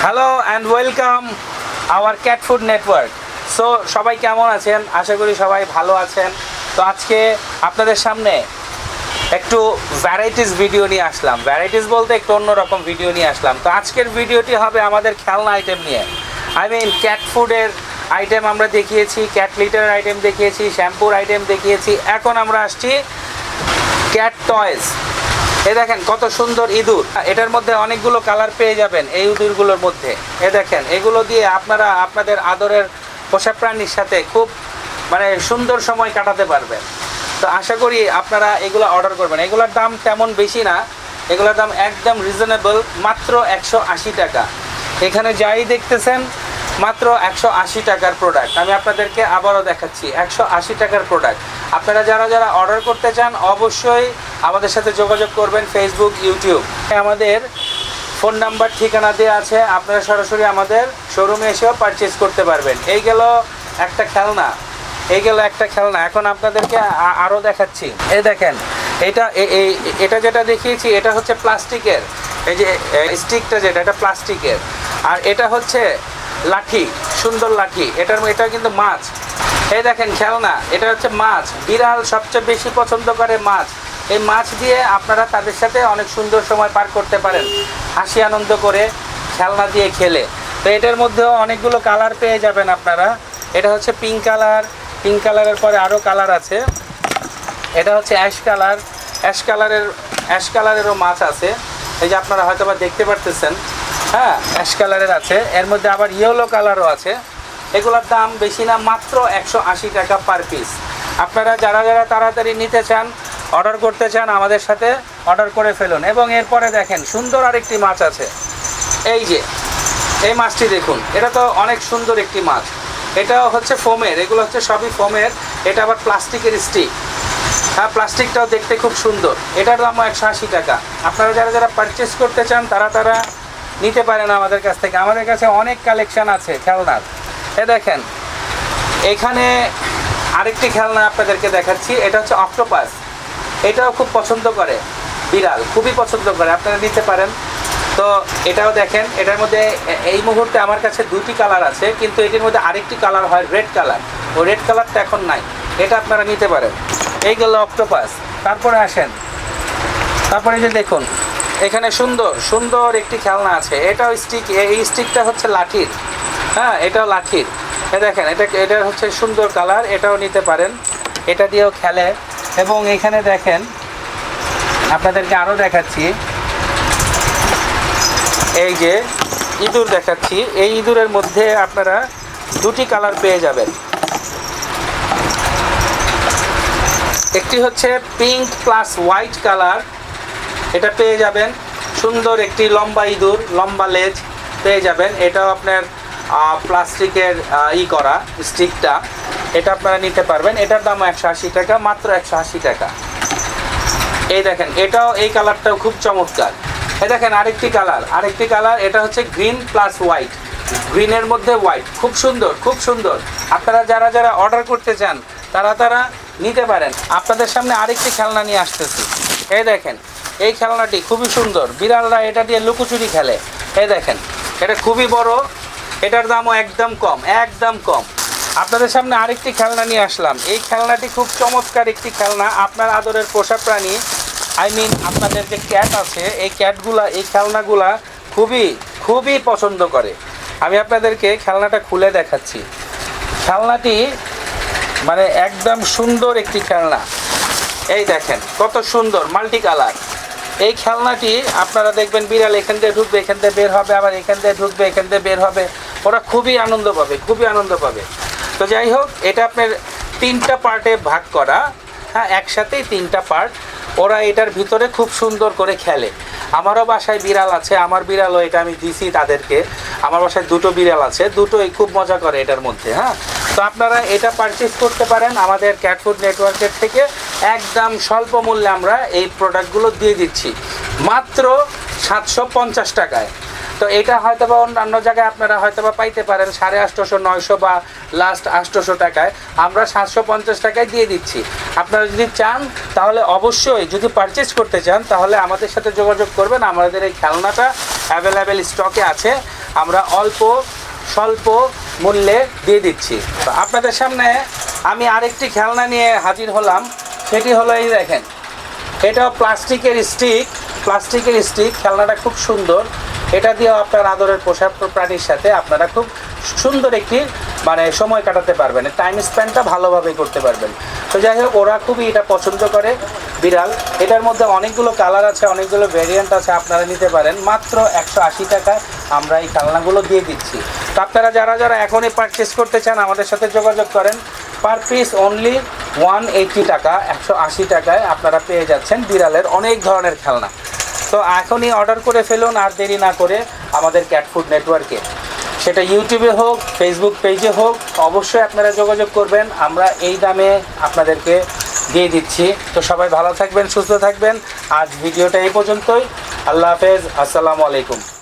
Hello and welcome hour cat food network. So সবাই কেমন আছেন? আশা করি সবাই ভালো আছেন। তো আজকে আপনাদের সামনে একটু ভ্যারাইটিস ভিডিও নিয়ে আসলাম। ভ্যারাইটিস বলতে একটু অন্যরকম ভিডিও নিয়ে আসলাম। তো আজকের ভিডিওটি হবে আমাদের খেলনা আইটেম নিয়ে। ক্যাট ফুডের আইটেম আমরা দেখিয়েছি, ক্যাট লিটারের আইটেম দেখিয়েছি, শ্যাম্পুর আইটেম দেখিয়েছি। এখন আমরা আসছি ক্যাট টয়েস। এ দেখেন কত সুন্দর ইঁদুর। এটার মধ্যে অনেকগুলো কালার পেয়ে যাবেন এই ইঁদুরগুলোর মধ্যে। এ দেখেন, এগুলো দিয়ে আপনারা আপনাদের আদরের পোষা প্রাণীর সাথে খুব সুন্দর সময় কাটাতে পারবেন। তো আশা করি আপনারা এগুলো অর্ডার করবেন। এগুলোর দাম তেমন বেশি না, এগুলোর দাম একদম রিজনেবল, মাত্র 180 টাকা। এখানে যাই দেখতেছেন মাত্র 180 টাকার প্রোডাক্ট। আমি আপনাদেরকে আবারও দেখাচ্ছি, 180 টাকার প্রোডাক্ট। আপনারা যারা অর্ডার করতে চান অবশ্যই আমাদের সাথে যোগাযোগ করবেন, ফেসবুক, ইউটিউব। আমাদের ফোন নাম্বার, ঠিকানা দেওয়া আছে। আপনারা সরাসরি আমাদের শোরুমে এসেও পারচেস করতে পারবেন। এই গেল একটা খেলনা, এখন আপনাদেরকে আরও দেখাচ্ছি। এই দেখেন, এটা যেটা দেখিয়েছি এটা হচ্ছে প্লাস্টিকের। এই যে স্টিকটা যেটা, এটা প্লাস্টিকের। আর এটা হচ্ছে লাঠি, সুন্দর লাঠি। এটা কিন্তু মাছ। এই দেখেন খেলনা, এটা হচ্ছে মাছ। বিড়াল সবচেয়ে বেশি পছন্দ করে মাছ। এই মাছ দিয়ে আপনারা তাদের সাথে অনেক সুন্দর সময় পার করতে পারেন, হাসি আনন্দ করে খেলনা দিয়ে খেলে। তো এটার মধ্যেও অনেকগুলো কালার পেয়ে যাবেন আপনারা। এটা হচ্ছে পিঙ্ক কালার, পিঙ্ক কালারের পরে আরও কালার আছে। এটা হচ্ছে অ্যাশ কালারেরও মাছ আছে। এই যে আপনারা হয়তো বা দেখতে পারতেছেন, হ্যাঁ, অ্যাশ কালারের আছে। এর মধ্যে আবার ইয়েলো কালারও আছে। এগুলোর দাম বেশি না, মাত্র 180 টাকা পার পিস। আপনারা যারা তাড়াতাড়ি নিতে চান, অর্ডার করতে চান, আমাদের সাথে অর্ডার করে ফেলুন। এবং এরপরে দেখেন সুন্দর আরেকটি মাছ আছে। এই যে এই মাছটি দেখুন, এটা তো অনেক সুন্দর একটি মাছ। এটাও হচ্ছে ফোমের, এগুলো হচ্ছে সবই ফোমের। এটা আবার প্লাস্টিকের স্টিক। হ্যাঁ, প্লাস্টিকটাও দেখতে খুব সুন্দর। এটার দামও 180 টাকা। আপনারা যারা পারচেস করতে চান তারা নিতে পারেন আমাদের কাছ থেকে। আমাদের কাছে অনেক কালেকশান আছে খেলনার। এ দেখেন, এখানে আরেকটি খেলনা আপনাদেরকে দেখাচ্ছি। এটা হচ্ছে অক্টোপাস। এটাও খুব পছন্দ করে বিড়াল, খুবই পছন্দ করে, আপনারা নিতে পারেন। তো এটাও দেখেন, এটার মধ্যে এই মুহূর্তে আমার কাছে দুটি কালার আছে, কিন্তু এটির মধ্যে আরেকটি কালার হয় রেড কালার। ও রেড কালারটা এখন নাই, এটা আপনারা নিতে পারেন। এই গেল অক্টোপাস। তারপরে আসেন, তারপরে যে দেখুন এখানে সুন্দর একটি খেলনা আছে। এটাও স্টিক। এই স্টিকটা হচ্ছে লাঠির, হ্যাঁ, এটাও লাঠির। দেখেন, এটা হচ্ছে সুন্দর কালার, এটাও নিতে পারেন, এটা দিয়েও খেলে। এবং এখানে দেখেন, আপনাদেরকে আরও দেখাচ্ছি, এই যে ইঁদুর দেখাচ্ছি। এই ইঁদুরের মধ্যে আপনারা দুটি কালার পেয়ে যাবেন। একটি হচ্ছে পিঙ্ক প্লাস হোয়াইট কালার, এটা পেয়ে যাবেন। সুন্দর একটি লম্বা ইঁদুর, লম্বা লেজ পেয়ে যাবেন। এটাও আপনার প্লাস্টিকের করা স্টিকটা, এটা আপনারা নিতে পারবেন। এটার দাম 180 টাকা, মাত্র 180 টাকা। এই দেখেন, এই কালারটাও খুব চমৎকার। এই দেখেন আরেকটি কালার, এটা হচ্ছে গ্রিন প্লাস হোয়াইট, গ্রিনের মধ্যে হোয়াইট। খুব সুন্দর। আপনারা যারা অর্ডার করতে চান তারা নিতে পারেন। আপনাদের সামনে আরেকটি খেলনা নিয়ে আসতেছি। এই দেখেন, এই খেলনাটি খুবই সুন্দর। বিড়ালরা এটা দিয়ে লুকোচুরি খেলে। এই দেখেন, এটা খুবই বড়, এটার দামও একদম কম। আপনাদের সামনে আরেকটি খেলনা নিয়ে আসলাম। এই খেলনাটি খুব চমৎকার একটি খেলনা। আপনার আদরের পোষা প্রাণী, আপনাদের যে ক্যাট আছে, এই খেলনাগুলা খুবই পছন্দ করে। আমি আপনাদেরকে খেলনাটা খুলে দেখাচ্ছি। খেলনাটি একদম সুন্দর একটি খেলনা। এই দেখেন কত সুন্দর, মাল্টি কালার। এই খেলনাটি আপনারা দেখবেন, বিড়াল এখান দিয়ে ঢুকবে, এখান দিয়ে বের হবে, আবার এখান দিয়ে ঢুকবে, এখান দিয়ে বের হবে। ওরা খুবই আনন্দ পাবে। তো যাই হোক, এটা আপনার 3টা পার্টে ভাগ করা, হ্যাঁ, একসাথেই 3টা পার্ট। ওরা এটার ভিতরে খুব সুন্দর করে খেলে। আমারও বাসায় বিড়াল আছে, আমার বিড়ালও, এটা আমি দিছি তাদেরকে। আমার বাসায় 2টো বিড়াল আছে, দুটোই খুব মজা করে এটার মধ্যে, হ্যাঁ। তো আপনারা এটা পারচেস করতে পারেন আমাদের ক্যাট ফুড নেটওয়ার্কের থেকে। একদম স্বল্প মূল্যে আমরা এই প্রোডাক্টগুলো দিয়ে দিচ্ছি, মাত্র 750 টাকায়। তো এটা হয়তো বা অন্যান্য জায়গায় আপনারা হয়তো বা পাইতে পারেন 850, 900 বা লাস্ট 800 টাকায়। আমরা 750 টাকায় দিয়ে দিচ্ছি। আপনারা যদি চান তাহলে অবশ্যই, যদি পারচেস করতে চান তাহলে আমাদের সাথে যোগাযোগ করবেন। আমাদের এই খেলনাটা অ্যাভেলেবেল স্টকে আছে। আমরা অল্প স্বল্প মূল্যে দিয়ে দিচ্ছি। তো আপনাদের সামনে আমি আরেকটি খেলনা নিয়ে হাজির হলাম, সেটি হলো এই দেখেন, এটাও প্লাস্টিকের স্টিক। খেলনাটা খুব সুন্দর, এটা দিয়েও আপনার আদরের পোষা প্রাণীর সাথে আপনারা খুব সুন্দর একটি মানে সময় কাটাতে পারবেন, টাইম স্পেন্ডটা ভালোভাবে করতে পারবেন। তো যাই হোক, ওরা খুবই এটা পছন্দ করে বিড়াল। এটার মধ্যে অনেকগুলো কালার আছে, অনেকগুলো ভেরিয়েন্ট আছে, আপনারা নিতে পারেন। মাত্র 180 টাকায় আমরা এই খেলনাগুলো দিয়ে দিচ্ছি। তো আপনারা যারা এখনই পারচেস করতে চান আমাদের সাথে যোগাযোগ করেন। পার পিস অনলি 180 টাকা, 180 টাকায় আপনারা পেয়ে যাচ্ছেন বিড়ালের অনেক ধরনের খেলনা। তো এখনই অর্ডার করে ফেলুন, আর দেরি না করে আমাদের ক্যাট ফুড নেটওয়ার্কে, সেটা ইউটিউবে হোক, ফেসবুক পেজে হোক, অবশ্যই আপনারা যোগাযোগ করবেন। আমরা এই দামে আপনাদেরকে দিয়ে দিচ্ছি। তো সবাই ভালো থাকবেন, সুস্থ থাকবেন। আজ ভিডিওটা এই পর্যন্তই। আল্লাহ হাফেজ, আসসালামু আলাইকুম।